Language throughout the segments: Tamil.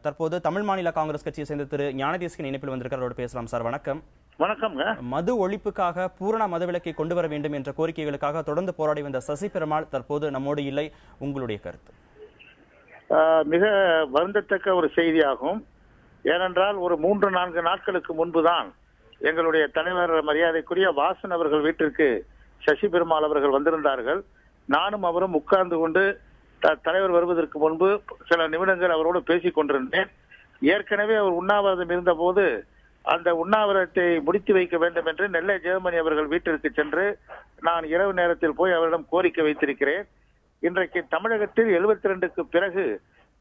தற்போது தமிழ் மாநில காங்கிரஸ் கட்சியை சேர்ந்த திரு ஞானதேசிகன் இணைப்பில் வந்திருக்கிறவரோடு பேசலாம். சார் வணக்கம். வணக்கம்ங்க. மது ஒழிப்புக்காக பூரண மதுவிலக்கை கொண்டு வர வேண்டும் என்ற கோரிக்கைகளுக்காக தொடர்ந்து போராடி வந்த சசி பெருமாள் தற்போது நம்மோடு இல்லை. உங்களுடைய கருத்து? மிக வருந்தத்தக்க ஒரு செய்தியாகும். ஏனென்றால் ஒரு 3-4 நாட்களுக்கு முன்புதான் எங்களுடைய தலைவர் மரியாதைக்குரிய வாசன் அவர்கள் வீட்டிற்கு சசி பெருமாள் அவர்கள் வந்திருந்தார்கள். நானும் அவரும் உட்கார்ந்து கொண்டு தலைவர் வருவதற்கு முன்பு சில நிமிடங்கள் அவரோடு பேசிக் கொண்டிருந்தேன். ஏற்கனவே அவர் உண்ணாவிரதம் இருந்த போது அந்த உண்ணாவிரதத்தை முடித்து வைக்க வேண்டும் என்று நெல்லை ஜெர்மனி அவர்கள் வீட்டிற்கு சென்று நான் இரவு நேரத்தில் போய் அவரிடம் கோரிக்கை வைத்திருக்கிறேன். இன்றைக்கு தமிழகத்தில் 72க்கு பிறகு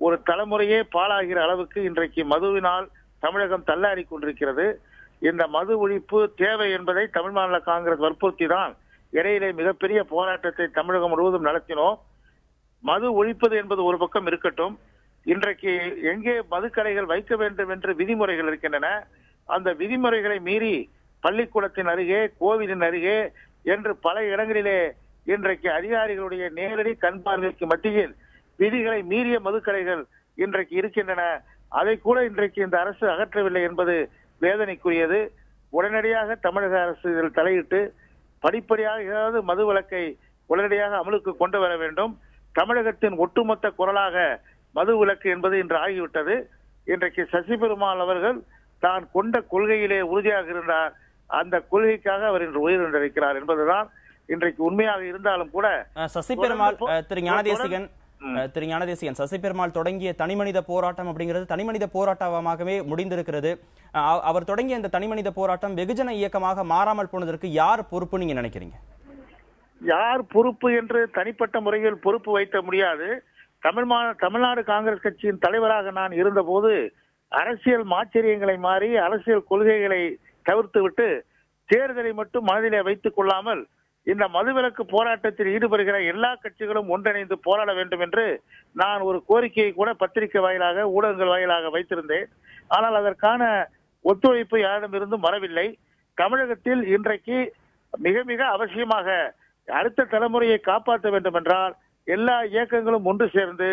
ஒரு தலைமுறையே பாழாகிற அளவுக்கு இன்றைக்கு மதுவினால் தமிழகம் தள்ளாடி கொண்டிருக்கிறது. இந்த மது ஒழிப்பு தேவை என்பதை தமிழ் மாநில காங்கிரஸ் வற்புறுத்தி தான் இடையிலே மிகப்பெரிய போராட்டத்தை தமிழகம் முழுவதும் நடத்தினோம். மது ஒழிப்பது என்பது ஒரு பக்கம் இருக்கட்டும், இன்றைக்கு எங்கே மதுக்கடைகள் வைக்க வேண்டும் என்று விதிமுறைகள் இருக்கின்றன. அந்த விதிமுறைகளை மீறி பள்ளிக்கூடத்தின் அருகே, கோவிலின் அருகே என்று பல இடங்களிலே இன்றைக்கு அதிகாரிகளுடைய நேரடி கண் பார்வைக்கு மத்தியில் விதிகளை மீறிய மதுக்கடைகள் இன்றைக்கு இருக்கின்றன. அதை கூட இன்றைக்கு இந்த அரசு அகற்றவில்லை என்பது வேதனைக்குரியது. உடனடியாக தமிழக அரசு இதில் தலையிட்டு படிப்படியாக ஏதாவது மது விலக்கை உடனடியாக அமலுக்கு கொண்டு வர வேண்டும். தமிழகத்தின் ஒட்டுமொத்த குரலாக மது விலக்கு என்பது இன்று ஆகிவிட்டது. இன்றைக்கு சசி பெருமாள் அவர்கள் தான் கொண்ட கொள்கையிலே உறுதியாக இருந்தார். அந்த கொள்கைக்காக அவர் இன்று உயிரிழந்திருக்கிறார் என்பதுதான் இன்றைக்கு உண்மையாக இருந்தாலும் கூட சசி பெருமாள் திரு ஞானதேசிகன் சசி பெருமாள் தொடங்கிய தனிமனித போராட்டம் அப்படிங்கிறது தனிமனித போராட்டமாகவே முடிந்திருக்கிறது. அவர் தொடங்கிய இந்த தனிமனித போராட்டம் வெகுஜன இயக்கமாக மாறாமல் போனதற்கு யார் பொறுப்பு நீங்க நினைக்கிறீங்க? யார் பொறுப்பு என்று தனிப்பட்ட முறையில் பொறுப்பு வைக்க முடியாது. தமிழ்நாடு காங்கிரஸ் கட்சியின் தலைவராக நான் இருந்தபோது அரசியல் மாச்சரியங்களை மாறி அரசியல் கொள்கைகளை தவிர்த்து விட்டு தேர்தலை மட்டும் மனதிலே வைத்துக் கொள்ளாமல் இந்த மதுவிலக்கு போராட்டத்தில் ஈடுபடுகிற எல்லா கட்சிகளும் ஒன்றிணைந்து போராட வேண்டும் என்று நான் ஒரு கோரிக்கையை கூட பத்திரிகை வாயிலாக, ஊடகங்கள் வாயிலாக வைத்திருந்தேன். ஆனால் அதற்கான ஒத்துழைப்பு யாரிடமிருந்தும் வரவில்லை. தமிழகத்தில் இன்றைக்கு மிக மிக அவசியமாக அடுத்த தலைமுறையை காப்பாற்ற வேண்டும் என்றால் எல்லா இயக்கங்களும் ஒன்று சேர்ந்து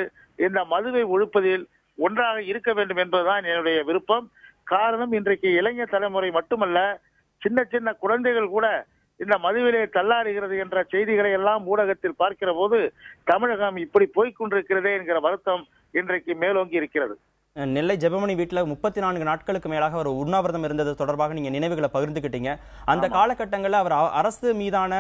இந்த மதுவை ஒழிப்பதில் ஒன்றாக இருக்க வேண்டும் என்பதுதான் என்னுடைய விருப்பம். காரணம், இன்றைக்கு இளைஞர் தலைமுறை மட்டுமல்ல, சின்ன சின்ன குழந்தைகள் கூட இந்த மதுவிலே தள்ளாடுகிறது என்ற செய்திகளை எல்லாம் ஊடகத்தில் பார்க்கிற போது தமிழகம் இப்படி போய்கொண்டிருக்கிறதே என்கிற வருத்தம் இன்றைக்கு மேலோங்கி இருக்கிறது. நெல்லை ஜெபமணி வீட்டில் 34 நாட்களுக்கு மேலாக அவர் உண்ணாவிரதம் இருந்தது தொடர்பாக நீங்க நினைவுகளை பகிர்ந்துக்கிட்டீங்க. அந்த காலகட்டங்களில் அவர் அரசு மீதான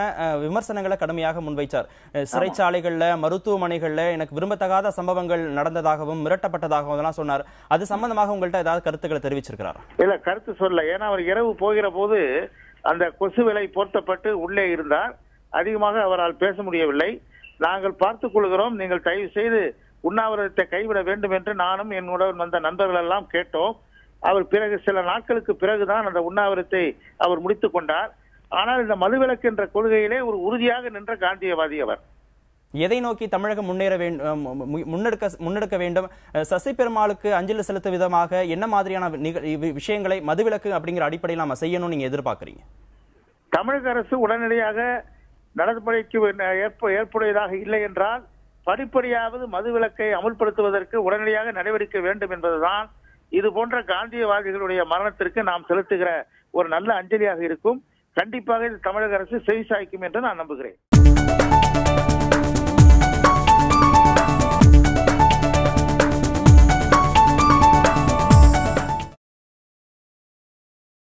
விமர்சனங்களை கடுமையாக முன்வைச்சார். சிறைச்சாலைகள்ல, மருத்துவமனைகள்ல எனக்கு விரும்பத்தகாத சம்பவங்கள் நடந்ததாகவும் மிரட்டப்பட்டதாகவும் எல்லாம் சொன்னார். அது சம்பந்தமாக உங்கள்கிட்ட ஏதாவது கருத்துக்களை தெரிவிச்சிருக்கிறார்? இல்ல, கருத்து சொல்ல. ஏன்னா அவர் இரவு போகிற போது அந்த கொசு விலை போர்த்தப்பட்டு உள்ளே இருந்தார். அதிகமாக அவரால் பேச முடியவில்லை. நாங்கள் பார்த்துக் கொள்கிறோம், நீங்கள் தயவு செய்து உண்ணாவிரதத்தை கைவிட வேண்டும் என்று நானும் என்னுடன் வந்த நண்பர்கள் எல்லாம் கேட்டோம். அவர் பிறகு சில நாட்களுக்கு பிறகுதான் அந்த உண்ணாவிரதத்தை அவர் முடித்துக் கொண்டார். ஆனால் இந்த மதுவிலக்கு என்ற கொள்கையிலே ஒரு உறுதியாக நின்ற காந்தியவாதி அவர். எதை நோக்கி தமிழகம் முன்னெடுக்க வேண்டும்? சசி பெருமாளுக்கு அஞ்சலி செலுத்த விதமாக என்ன மாதிரியான விஷயங்களை மதுவிலக்கு அப்படிங்கிற அடிப்படையில் நாம செய்யணும் நீங்க எதிர்பார்க்கறீங்க? தமிழக அரசு உடனடியாக நடைமுறைக்கு ஏற்புடையதாக இல்லை என்றால் படிப்படியாவது மதுவிலக்கை அமுல்படுத்துவதற்கு உடனடியாக நடவடிக்கை வேண்டும் என்பதுதான் இது போன்ற காந்தியவாதிகளுடைய மரணத்திற்கு நாம் செலுத்துகிற ஒரு நல்ல அஞ்சலியாக இருக்கும். கண்டிப்பாக இது தமிழக அரசு செவிசாய்க்கும் என்று நான் நம்புகிறேன்.